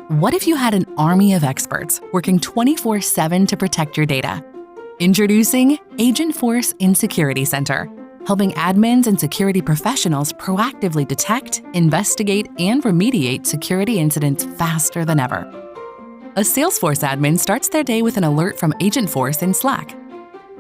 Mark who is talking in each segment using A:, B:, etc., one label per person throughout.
A: What if you had an army of experts working 24/7 to protect your data? Introducing Agentforce in Security Center, helping admins and security professionals proactively detect, investigate, and remediate security incidents faster than ever. A Salesforce admin starts their day with an alert from Agentforce in Slack.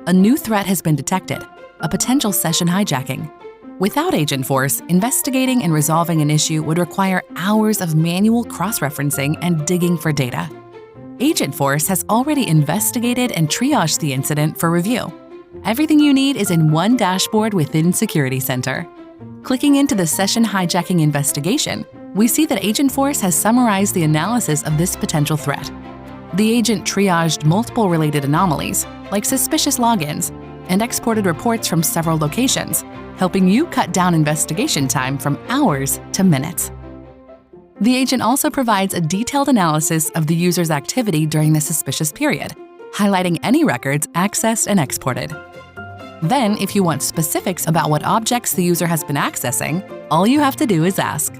A: A new threat has been detected, a potential session hijacking. Without Agentforce, investigating and resolving an issue would require hours of manual cross-referencing and digging for data. Agentforce has already investigated and triaged the incident for review. Everything you need is in one dashboard within Security Center. Clicking into the session hijacking investigation, we see that Agentforce has summarized the analysis of this potential threat. The agent triaged multiple related anomalies, like suspicious logins, and exported reports from several locations, helping you cut down investigation time from hours to minutes. The agent also provides a detailed analysis of the user's activity during the suspicious period, highlighting any records accessed and exported. Then, if you want specifics about what objects the user has been accessing, all you have to do is ask.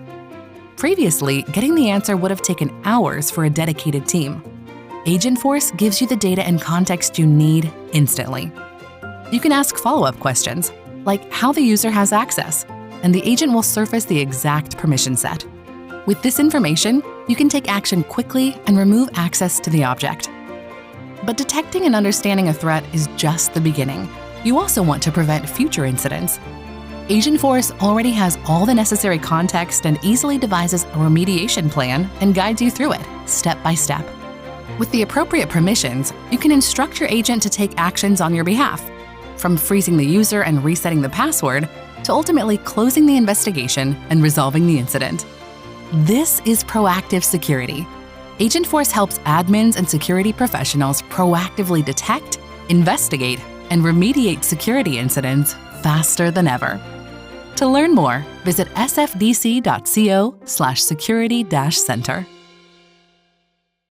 A: Previously, getting the answer would have taken hours for a dedicated team. Agentforce gives you the data and context you need instantly. You can ask follow-up questions, like how the user has access, and the agent will surface the exact permission set. With this information, you can take action quickly and remove access to the object. But detecting and understanding a threat is just the beginning. You also want to prevent future incidents. Agentforce already has all the necessary context and easily devises a remediation plan and guides you through it, step by step. With the appropriate permissions, you can instruct your agent to take actions on your behalf, from freezing the user and resetting the password, to ultimately closing the investigation and resolving the incident. This is proactive security. Agentforce helps admins and security professionals proactively detect, investigate, and remediate security incidents faster than ever. To learn more, visit sfdc.co/security-center.